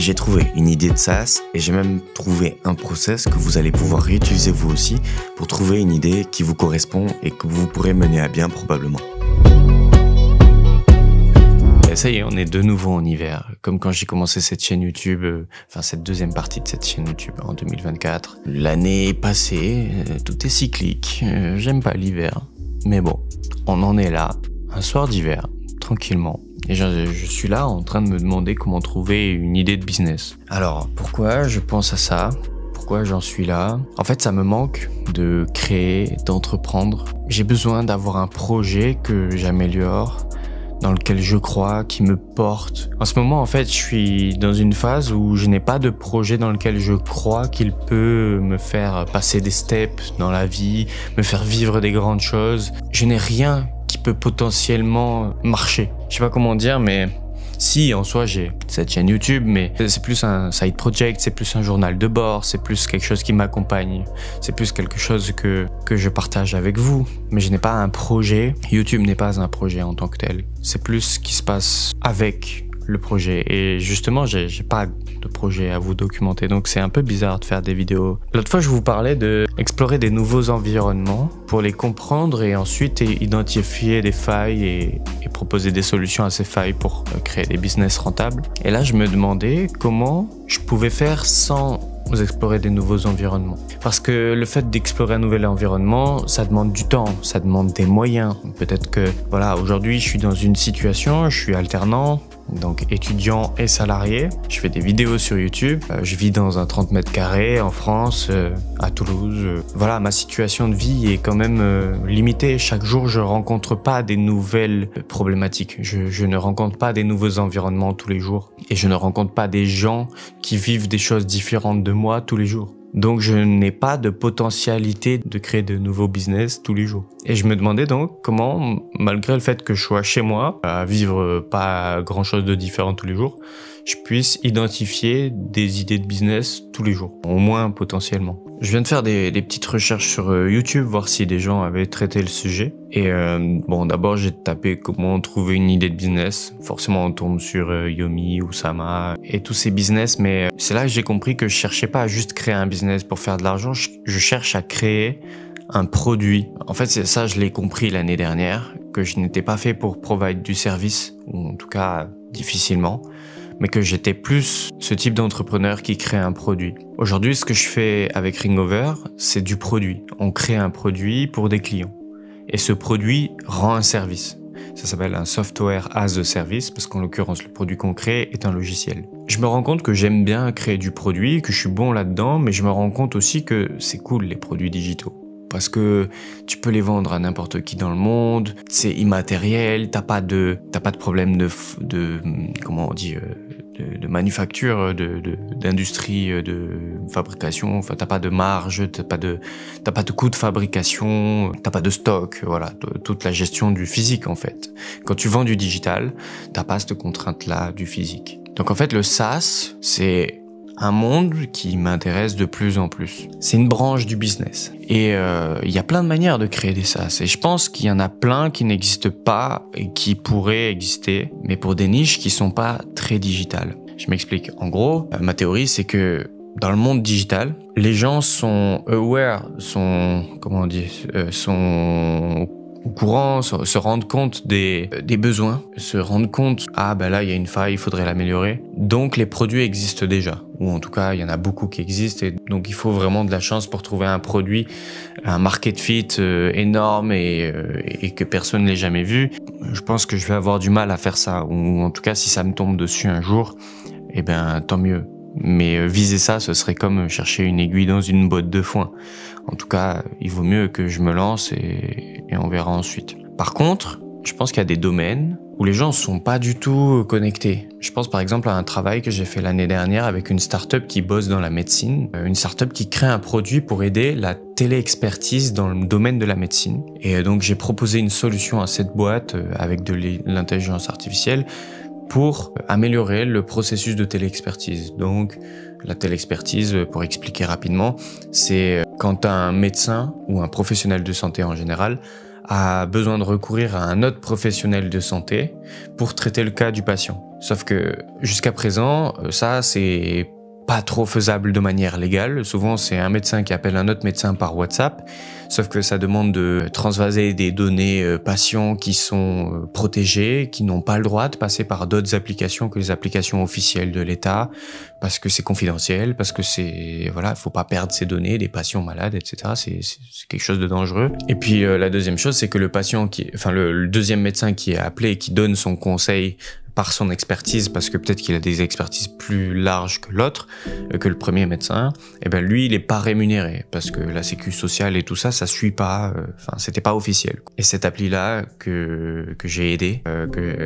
J'ai trouvé une idée de SaaS et j'ai même trouvé un process que vous allez pouvoir réutiliser vous aussi pour trouver une idée qui vous correspond et que vous pourrez mener à bien probablement. Et ça y est, on est de nouveau en hiver, comme quand j'ai commencé cette chaîne YouTube, cette deuxième partie de cette chaîne YouTube en 2024. L'année est passée, tout est cyclique, j'aime pas l'hiver, mais bon, on en est là, un soir d'hiver, tranquillement. Et je suis là en train de me demander comment trouver une idée de business. Alors, pourquoi je pense à ça? Pourquoi j'en suis là? En fait, ça me manque de créer, d'entreprendre. J'ai besoin d'avoir un projet que j'améliore, dans lequel je crois, qui me porte. En ce moment, en fait, je suis dans une phase où je n'ai pas de projet dans lequel je crois qu'il peut me faire passer des steps dans la vie, me faire vivre des grandes choses. Je n'ai rien qui peut potentiellement marcher. Je sais pas comment dire, mais si, en soi, j'ai cette chaîne YouTube, mais c'est plus un side project, c'est plus un journal de bord, c'est plus quelque chose qui m'accompagne, c'est plus quelque chose que je partage avec vous. Mais je n'ai pas un projet. YouTube n'est pas un projet en tant que tel. C'est plus ce qui se passe avec le projet. Et justement, j'ai pas de projet à vous documenter, donc c'est un peu bizarre de faire des vidéos. L'autre fois, je vous parlais de explorer des nouveaux environnements pour les comprendre et ensuite identifier des failles et proposer des solutions à ces failles pour créer des business rentables. Et là, je me demandais comment je pouvais faire sans explorer des nouveaux environnements. Parce que le fait d'explorer un nouvel environnement, ça demande du temps, ça demande des moyens. Peut-être que, voilà, aujourd'hui, je suis dans une situation, je suis alternant, donc étudiant et salarié. Je fais des vidéos sur YouTube. Je vis dans un 30 mètres carrés en France, à Toulouse. Voilà, ma situation de vie est quand même limitée. Chaque jour, je rencontre pas des nouvelles problématiques. Je ne rencontre pas des nouveaux environnements tous les jours. Et je ne rencontre pas des gens qui vivent des choses différentes de moi tous les jours. Donc je n'ai pas de potentialité de créer de nouveaux business tous les jours. Et je me demandais donc comment, malgré le fait que je sois chez moi, à vivre pas grand chose de différent tous les jours, je puisse identifier des idées de business tous les jours, au moins potentiellement. Je viens de faire des petites recherches sur YouTube, voir si des gens avaient traité le sujet. Et bon, d'abord j'ai tapé comment trouver une idée de business. Forcément on tombe sur Yomi, Oussama et tous ces business, mais c'est là que j'ai compris que je cherchais pas à juste créer un business pour faire de l'argent, je cherche à créer un produit. En fait, c'est ça, je l'ai compris l'année dernière, que je n'étais pas fait pour provide du service, ou en tout cas difficilement, mais que j'étais plus ce type d'entrepreneur qui crée un produit. Aujourd'hui, ce que je fais avec Ringover, c'est du produit. On crée un produit pour des clients. Et ce produit rend un service. Ça s'appelle un software as a service, parce qu'en l'occurrence, le produit qu'on crée est un logiciel. Je me rends compte que j'aime bien créer du produit, que je suis bon là-dedans, mais je me rends compte aussi que c'est cool les produits digitaux. Parce que tu peux les vendre à n'importe qui dans le monde, c'est immatériel, t'as pas de problème de comment on dit, de manufacture, d'industrie, de fabrication. Enfin, t'as pas de marge, t'as pas de coût de fabrication, t'as pas de stock. Voilà, toute la gestion du physique en fait. Quand tu vends du digital, t'as pas cette contrainte-là du physique. Donc en fait, le SaaS, c'est un monde qui m'intéresse de plus en plus. C'est une branche du business. Et il y a plein de manières de créer des SaaS. Et je pense qu'il y en a plein qui n'existent pas et qui pourraient exister, mais pour des niches qui sont pas très digitales. Je m'explique. En gros, ma théorie, c'est que dans le monde digital, les gens sont aware, sont au courant, se rendre compte des besoins, se rendre compte, ah ben là il y a une faille, il faudrait l'améliorer. Donc les produits existent déjà, ou en tout cas il y en a beaucoup qui existent, et donc il faut vraiment de la chance pour trouver un produit, un market fit énorme et que personne n'ait jamais vu. Je pense que je vais avoir du mal à faire ça, ou en tout cas si ça me tombe dessus un jour, eh ben tant mieux. Mais viser ça, ce serait comme chercher une aiguille dans une botte de foin. En tout cas, il vaut mieux que je me lance et on verra ensuite. Par contre, je pense qu'il y a des domaines où les gens sont pas du tout connectés. Je pense par exemple à un travail que j'ai fait l'année dernière avec une start-up qui bosse dans la médecine. Une start-up qui crée un produit pour aider la télé-expertise dans le domaine de la médecine. Et donc j'ai proposé une solution à cette boîte avec de l'intelligence artificielle pour améliorer le processus de télé-expertise. Donc, la télé-expertise, pour expliquer rapidement, c'est quand un médecin ou un professionnel de santé en général a besoin de recourir à un autre professionnel de santé pour traiter le cas du patient. Sauf que jusqu'à présent, ça c'est pas trop faisable de manière légale. Souvent, c'est un médecin qui appelle un autre médecin par WhatsApp. Sauf que ça demande de transvaser des données patients qui sont protégées, qui n'ont pas le droit de passer par d'autres applications que les applications officielles de l'État, parce que c'est confidentiel, parce que voilà, faut pas perdre ces données des patients malades, etc. C'est quelque chose de dangereux. Et puis la deuxième chose, c'est que le patient le deuxième médecin qui est appelé et qui donne son conseil par son expertise, parce que peut-être qu'il a des expertises plus larges que l'autre, que le premier médecin, et ben lui, il est pas rémunéré, parce que la sécu sociale et tout ça, ça suit pas, c'était pas officiel. Et cette appli-là, que j'ai aidé,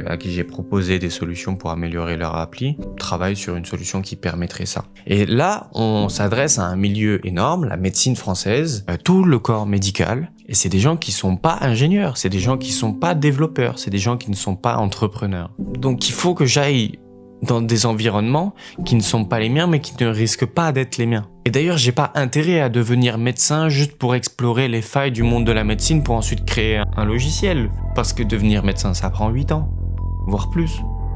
à qui j'ai proposé des solutions pour améliorer leur appli, travaille sur une solution qui permettrait ça. Et là, on s'adresse à un milieu énorme, la médecine française, tout le corps médical, et c'est des gens qui sont pas ingénieurs, c'est des gens qui sont pas développeurs, c'est des gens qui ne sont pas entrepreneurs. Donc il faut que j'aille dans des environnements qui ne sont pas les miens, mais qui ne risquent pas d'être les miens. Et d'ailleurs, j'ai pas intérêt à devenir médecin juste pour explorer les failles du monde de la médecine pour ensuite créer un logiciel. Parce que devenir médecin, ça prend 8 ans, voire plus.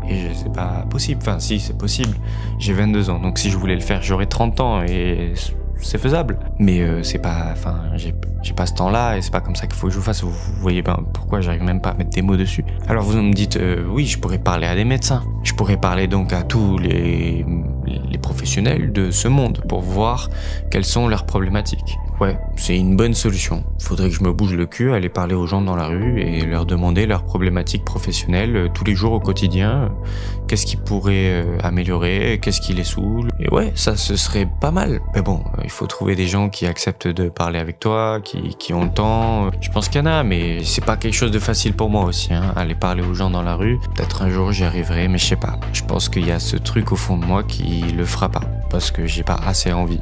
Et c'est pas possible, enfin si, c'est possible. J'ai 22 ans, donc si je voulais le faire, j'aurais 30 ans et c'est faisable. Mais c'est pas, j'ai pas ce temps-là et c'est pas comme ça qu'il faut que je vous fasse. Vous voyez pourquoi j'arrive même pas à mettre des mots dessus. Alors vous me dites, oui, je pourrais parler à des médecins. Je pourrais parler donc à tous les professionnels de ce monde pour voir quelles sont leurs problématiques. Ouais, c'est une bonne solution. Faudrait que je me bouge le cul, aller parler aux gens dans la rue et leur demander leurs problématiques professionnelles tous les jours au quotidien. Qu'est-ce qu'ils pourraient améliorer, qu'est-ce qui les saoule. Et ouais, ça ce serait pas mal. Mais bon, il faut trouver des gens qui acceptent de parler avec toi, qui ont le temps. Je pense qu'il y en a, mais c'est pas quelque chose de facile pour moi aussi, hein, aller parler aux gens dans la rue. Peut-être un jour j'y arriverai, mais je sais pas. Je pense qu'il y a ce truc au fond de moi qui le fera pas, parce que j'ai pas assez envie.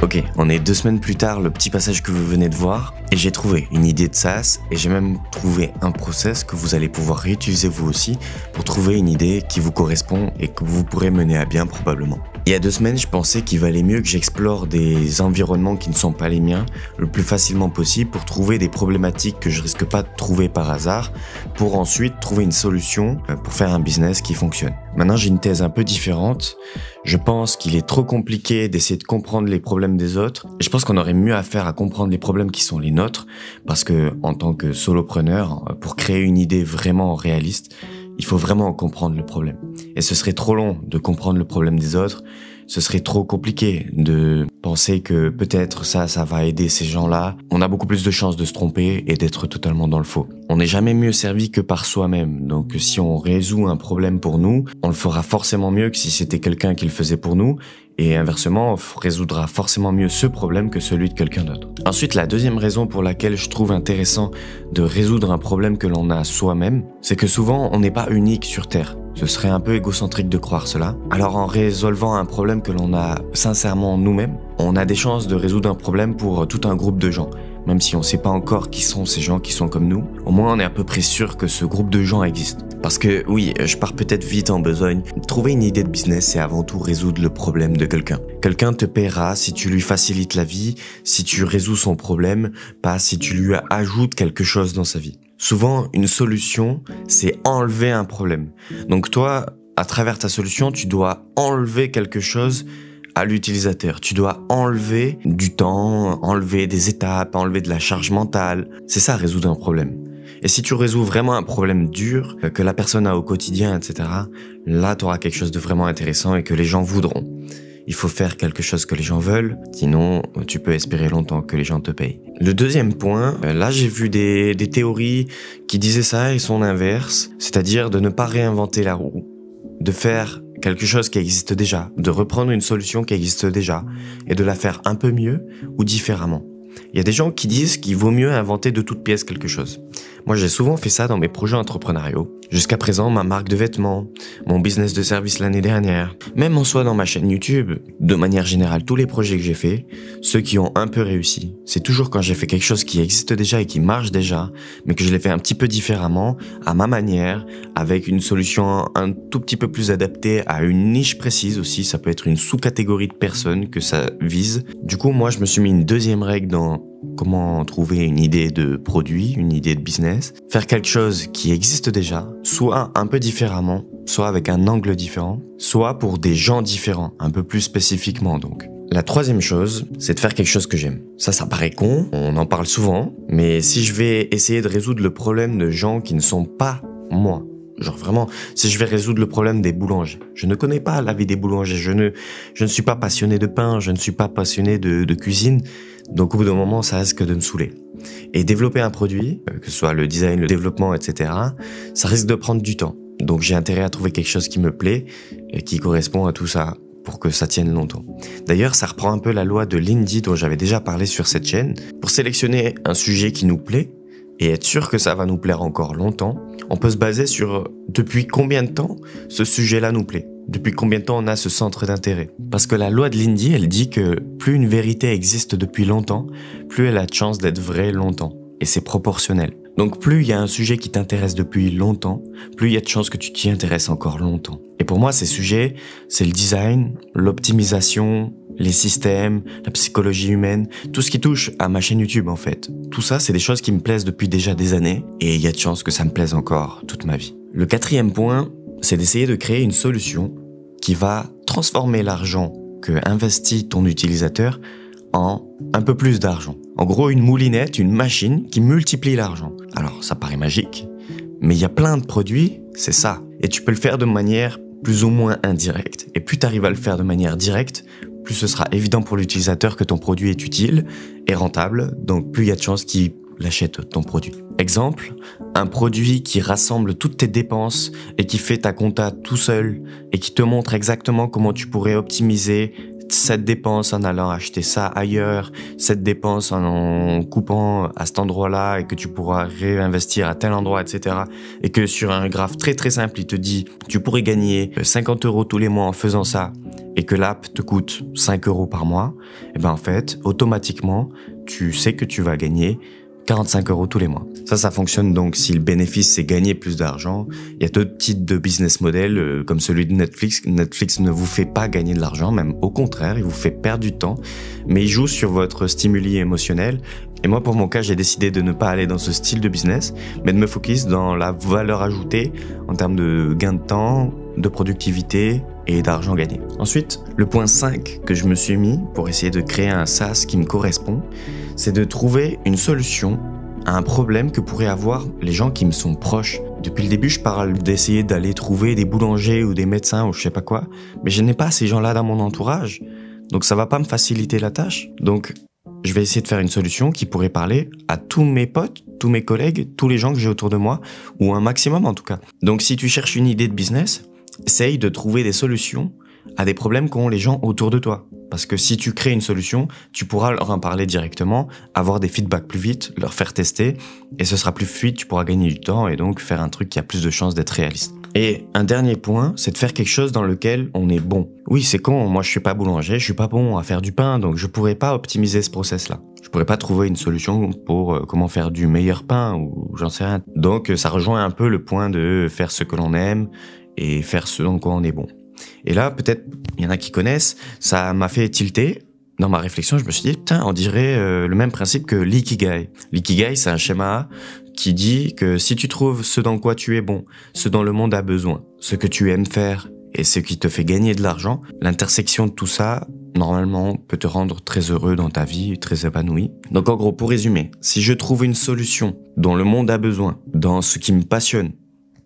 Ok, on est 2 semaines plus tard, le petit passage que vous venez de voir, et j'ai trouvé une idée de SaaS, et j'ai même trouvé un process que vous allez pouvoir réutiliser vous aussi pour trouver une idée qui vous correspond et que vous pourrez mener à bien probablement. Il y a 2 semaines, je pensais qu'il valait mieux que j'explore des environnements qui ne sont pas les miens le plus facilement possible pour trouver des problématiques que je risque pas de trouver par hasard, pour ensuite trouver une solution pour faire un business qui fonctionne. Maintenant, j'ai une thèse un peu différente. Je pense qu'il est trop compliqué d'essayer de comprendre les problèmes des autres. Je pense qu'on aurait mieux à faire à comprendre les problèmes qui sont les nôtres, parce que en tant que solopreneur, pour créer une idée vraiment réaliste, il faut vraiment comprendre le problème. Et ce serait trop long de comprendre le problème des autres. Ce serait trop compliqué de penser que peut-être ça va aider ces gens-là. On a beaucoup plus de chances de se tromper et d'être totalement dans le faux. On n'est jamais mieux servi que par soi-même. Donc si on résout un problème pour nous, on le fera forcément mieux que si c'était quelqu'un qui le faisait pour nous. Et inversement, on résoudra forcément mieux ce problème que celui de quelqu'un d'autre. Ensuite, la deuxième raison pour laquelle je trouve intéressant de résoudre un problème que l'on a soi-même, c'est que souvent, on n'est pas unique sur Terre. Ce serait un peu égocentrique de croire cela. Alors en résolvant un problème que l'on a sincèrement nous-mêmes, on a des chances de résoudre un problème pour tout un groupe de gens. Même si on ne sait pas encore qui sont ces gens qui sont comme nous, au moins on est à peu près sûr que ce groupe de gens existe. Parce que oui, je pars peut-être vite en besogne. Trouver une idée de business, c'est avant tout résoudre le problème de quelqu'un. Quelqu'un te paiera si tu lui facilites la vie, si tu résous son problème, pas si tu lui ajoutes quelque chose dans sa vie. Souvent, une solution, c'est enlever un problème. Donc toi, à travers ta solution, tu dois enlever quelque chose à l'utilisateur. Tu dois enlever du temps, enlever des étapes, enlever de la charge mentale. C'est ça, résoudre un problème. Et si tu résous vraiment un problème dur que la personne a au quotidien, etc., là, tu auras quelque chose de vraiment intéressant et que les gens voudront. Il faut faire quelque chose que les gens veulent, sinon tu peux espérer longtemps que les gens te payent. Le deuxième point, là j'ai vu des théories qui disaient ça et son inverse, c'est-à-dire de ne pas réinventer la roue, de faire quelque chose qui existe déjà, de reprendre une solution qui existe déjà et de la faire un peu mieux ou différemment. Il y a des gens qui disent qu'il vaut mieux inventer de toutes pièces quelque chose. Moi, j'ai souvent fait ça dans mes projets entrepreneuriaux. Jusqu'à présent, ma marque de vêtements, mon business de service l'année dernière, même en soi dans ma chaîne YouTube, de manière générale, tous les projets que j'ai faits, ceux qui ont un peu réussi, c'est toujours quand j'ai fait quelque chose qui existe déjà et qui marche déjà, mais que je l'ai fait un petit peu différemment, à ma manière, avec une solution un tout petit peu plus adaptée à une niche précise aussi, ça peut être une sous-catégorie de personnes que ça vise. Du coup, moi, je me suis mis une deuxième règle dans comment trouver une idée de produit, une idée de business, faire quelque chose qui existe déjà, soit un peu différemment, soit avec un angle différent, soit pour des gens différents, un peu plus spécifiquement donc. La troisième chose, c'est de faire quelque chose que j'aime. Ça paraît con, on en parle souvent, mais si je vais essayer de résoudre le problème de gens qui ne sont pas moi, genre vraiment, si je vais résoudre le problème des boulangers, je ne connais pas la vie des boulangers, je ne suis pas passionné de pain, je ne suis pas passionné de cuisine, donc au bout d'un moment, ça risque de me saouler. Et développer un produit, que ce soit le design, le développement, etc., ça risque de prendre du temps. Donc j'ai intérêt à trouver quelque chose qui me plaît et qui correspond à tout ça pour que ça tienne longtemps. D'ailleurs, ça reprend un peu la loi de Lindy dont j'avais déjà parlé sur cette chaîne. Pour sélectionner un sujet qui nous plaît et être sûr que ça va nous plaire encore longtemps, on peut se baser sur depuis combien de temps ce sujet-là nous plaît. Depuis combien de temps on a ce centre d'intérêt. Parce que la loi de Lindy, elle dit que plus une vérité existe depuis longtemps, plus elle a de chance d'être vraie longtemps. Et c'est proportionnel. Donc plus il y a un sujet qui t'intéresse depuis longtemps, plus il y a de chances que tu t'y intéresses encore longtemps. Et pour moi, ces sujets, c'est le design, l'optimisation, les systèmes, la psychologie humaine, tout ce qui touche à ma chaîne YouTube en fait. Tout ça, c'est des choses qui me plaisent depuis déjà des années et il y a de chances que ça me plaise encore toute ma vie. Le quatrième point, c'est d'essayer de créer une solution qui va transformer l'argent que investit ton utilisateur en un peu plus d'argent. En gros, une moulinette, une machine qui multiplie l'argent. Alors, ça paraît magique, mais il y a plein de produits, c'est ça. Et tu peux le faire de manière plus ou moins indirecte. Et plus tu arrives à le faire de manière directe, plus ce sera évident pour l'utilisateur que ton produit est utile et rentable, donc plus il y a de chances qu'il achète ton produit. Exemple, un produit qui rassemble toutes tes dépenses et qui fait ta compta tout seul et qui te montre exactement comment tu pourrais optimiser cette dépense en allant acheter ça ailleurs, cette dépense en coupant à cet endroit-là et que tu pourras réinvestir à tel endroit, etc. Et que sur un graphe très très simple, il te dit tu pourrais gagner 50 € tous les mois en faisant ça et que l'app te coûte 5 € par mois, et ben en fait, automatiquement, tu sais que tu vas gagner 45 € tous les mois. Ça fonctionne donc si le bénéfice c'est gagner plus d'argent. Il y a d'autres types de business models comme celui de Netflix. Netflix ne vous fait pas gagner de l'argent, même au contraire, il vous fait perdre du temps, mais il joue sur votre stimuli émotionnel. Et moi, pour mon cas, j'ai décidé de ne pas aller dans ce style de business, mais de me focus dans la valeur ajoutée en termes de gain de temps, de productivité et d'argent gagné. Ensuite, le point 5 que je me suis mis pour essayer de créer un SaaS qui me correspond, c'est de trouver une solution à un problème que pourraient avoir les gens qui me sont proches. Depuis le début, je parle d'essayer d'aller trouver des boulangers ou des médecins ou je sais pas quoi, mais je n'ai pas ces gens-là dans mon entourage, donc ça va pas me faciliter la tâche. Donc, je vais essayer de faire une solution qui pourrait parler à tous mes potes, tous mes collègues, tous les gens que j'ai autour de moi, ou un maximum en tout cas. Donc, si tu cherches une idée de business, essaye de trouver des solutions à des problèmes qu'ont les gens autour de toi. Parce que si tu crées une solution, tu pourras leur en parler directement, avoir des feedbacks plus vite, leur faire tester, et ce sera plus fluide, tu pourras gagner du temps et donc faire un truc qui a plus de chances d'être réaliste. Et un dernier point, c'est de faire quelque chose dans lequel on est bon. Oui, c'est con, moi je suis pas boulanger, je suis pas bon à faire du pain, donc je pourrais pas optimiser ce process-là. Je pourrais pas trouver une solution pour comment faire du meilleur pain ou j'en sais rien. Donc ça rejoint un peu le point de faire ce que l'on aime et faire ce dans quoi on est bon. Et là, peut-être, il y en a qui connaissent, ça m'a fait tilter. Dans ma réflexion, je me suis dit, putain, on dirait le même principe que l'ikigai. L'ikigai, c'est un schéma qui dit que si tu trouves ce dans quoi tu es bon, ce dont le monde a besoin, ce que tu aimes faire et ce qui te fait gagner de l'argent, l'intersection de tout ça, normalement, peut te rendre très heureux dans ta vie, très épanoui. Donc en gros, pour résumer, si je trouve une solution dont le monde a besoin, dans ce qui me passionne,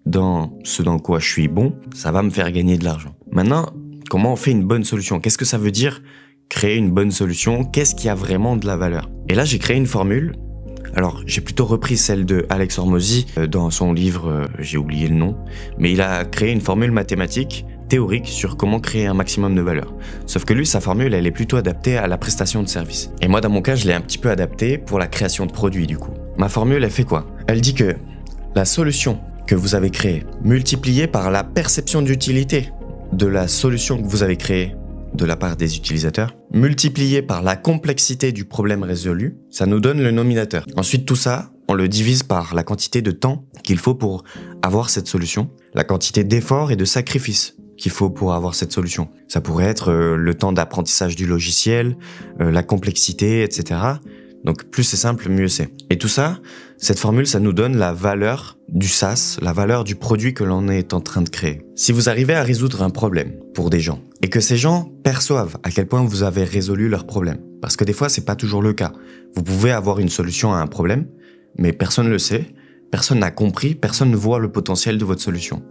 dans ce dans quoi je suis bon, ça va me faire gagner de l'argent. Maintenant, comment on fait une bonne solution? Qu'est-ce que ça veut dire créer une bonne solution? Qu'est-ce qui a vraiment de la valeur? Et là, j'ai créé une formule. Alors, j'ai plutôt repris celle de Alex Hormozy dans son livre, j'ai oublié le nom, mais il a créé une formule mathématique théorique sur comment créer un maximum de valeur. Sauf que lui, sa formule, elle est plutôt adaptée à la prestation de service. Et moi, dans mon cas, je l'ai un petit peu adaptée pour la création de produits, du coup. Ma formule, elle fait quoi? Elle dit que la solution que vous avez créée, multipliée par la perception d'utilité de la solution que vous avez créée de la part des utilisateurs, multipliée par la complexité du problème résolu, ça nous donne le nominateur. Ensuite, tout ça, on le divise par la quantité de temps qu'il faut pour avoir cette solution, la quantité d'efforts et de sacrifices qu'il faut pour avoir cette solution. Ça pourrait être le temps d'apprentissage du logiciel, la complexité, etc. Donc plus c'est simple, mieux c'est. Et tout ça, cette formule, ça nous donne la valeur du SaaS, la valeur du produit que l'on est en train de créer. Si vous arrivez à résoudre un problème pour des gens, et que ces gens perçoivent à quel point vous avez résolu leur problème, parce que des fois c'est pas toujours le cas. Vous pouvez avoir une solution à un problème, mais personne ne le sait, personne n'a compris, personne ne voit le potentiel de votre solution.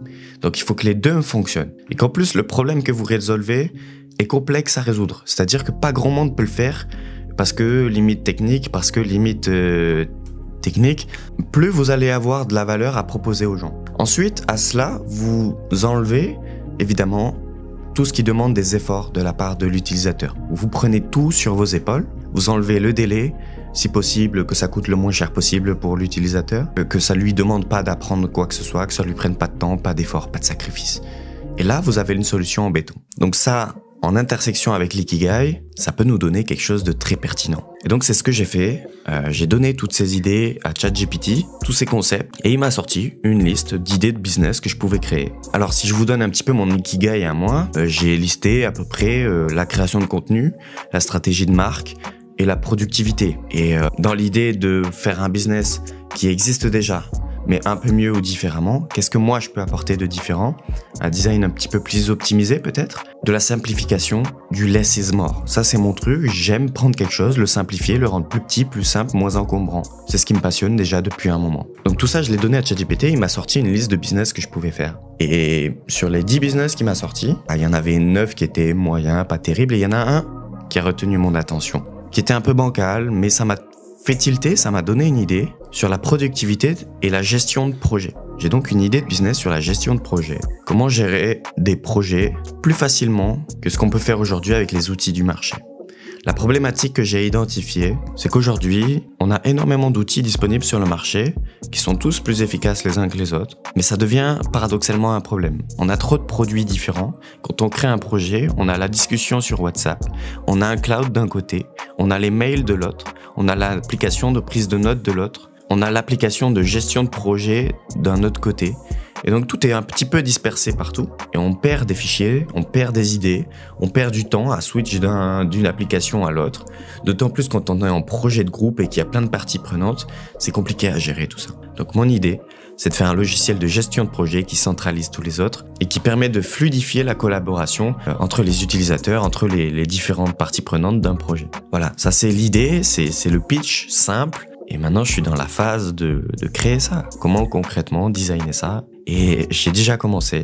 Donc il faut que les deux fonctionnent. Et qu'en plus le problème que vous résolvez est complexe à résoudre. C'est-à-dire que pas grand monde peut le faire, parce que limite technique, parce que limite technique, plus vous allez avoir de la valeur à proposer aux gens. Ensuite, à cela, vous enlevez évidemment tout ce qui demande des efforts de la part de l'utilisateur. Vous prenez tout sur vos épaules, vous enlevez le délai, si possible que ça coûte le moins cher possible pour l'utilisateur, que ça lui demande pas d'apprendre quoi que ce soit, que ça lui prenne pas de temps, pas d'effort, pas de sacrifice. Et là, vous avez une solution en béton. Donc ça, en intersection avec l'ikigai, ça peut nous donner quelque chose de très pertinent. Et donc c'est ce que j'ai fait, j'ai donné toutes ces idées à ChatGPT, tous ces concepts, et il m'a sorti une liste d'idées de business que je pouvais créer. Alors si je vous donne un petit peu mon ikigai à moi, j'ai listé à peu près la création de contenu, la stratégie de marque et la productivité. Et dans l'idée de faire un business qui existe déjà, mais un peu mieux ou différemment, qu'est-ce que moi je peux apporter de différent? Un design un petit peu plus optimisé peut-être? De la simplification, du less is more. Ça c'est mon truc, j'aime prendre quelque chose, le simplifier, le rendre plus petit, plus simple, moins encombrant. C'est ce qui me passionne déjà depuis un moment. Donc tout ça je l'ai donné à ChatGPT, il m'a sorti une liste de business que je pouvais faire. Et sur les 10 business qu'il m'a sorti, il y en avait 9 qui étaient moyens, pas terribles, et il y en a un qui a retenu mon attention, qui était un peu bancal, mais ça m'a fait tilter, ça m'a donné une idée sur la productivité et la gestion de projet. J'ai donc une idée de business sur la gestion de projet. Comment gérer des projets plus facilement que ce qu'on peut faire aujourd'hui avec les outils du marché. La problématique que j'ai identifiée, c'est qu'aujourd'hui, on a énormément d'outils disponibles sur le marché qui sont tous plus efficaces les uns que les autres, mais ça devient paradoxalement un problème. On a trop de produits différents. Quand on crée un projet, on a la discussion sur WhatsApp, on a un cloud d'un côté, on a les mails de l'autre, on a l'application de prise de notes de l'autre, on a l'application de gestion de projet d'un autre côté. Et donc tout est un petit peu dispersé partout et on perd des fichiers, on perd des idées, on perd du temps à switch d'une application à l'autre. D'autant plus quand on est en projet de groupe et qu'il y a plein de parties prenantes, c'est compliqué à gérer tout ça. Donc mon idée, c'est de faire un logiciel de gestion de projet qui centralise tous les autres et qui permet de fluidifier la collaboration entre les utilisateurs, entre les différentes parties prenantes d'un projet. Voilà, ça c'est l'idée, c'est le pitch simple. Et maintenant, je suis dans la phase de créer ça. Comment concrètement designer ça? Et j'ai déjà commencé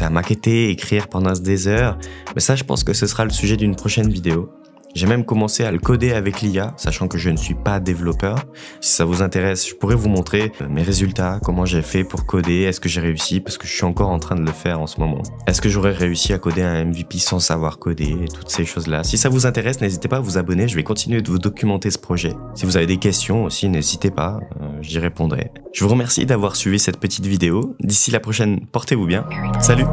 à maqueter, écrire pendant des heures. Mais ça, je pense que ce sera le sujet d'une prochaine vidéo. J'ai même commencé à le coder avec l'IA, sachant que je ne suis pas développeur. Si ça vous intéresse, je pourrais vous montrer mes résultats, comment j'ai fait pour coder, est-ce que j'ai réussi, parce que je suis encore en train de le faire en ce moment. Est-ce que j'aurais réussi à coder un MVP sans savoir coder, et toutes ces choses-là. Si ça vous intéresse, n'hésitez pas à vous abonner, je vais continuer de vous documenter ce projet. Si vous avez des questions aussi, n'hésitez pas, j'y répondrai. Je vous remercie d'avoir suivi cette petite vidéo. D'ici la prochaine, portez-vous bien. Salut!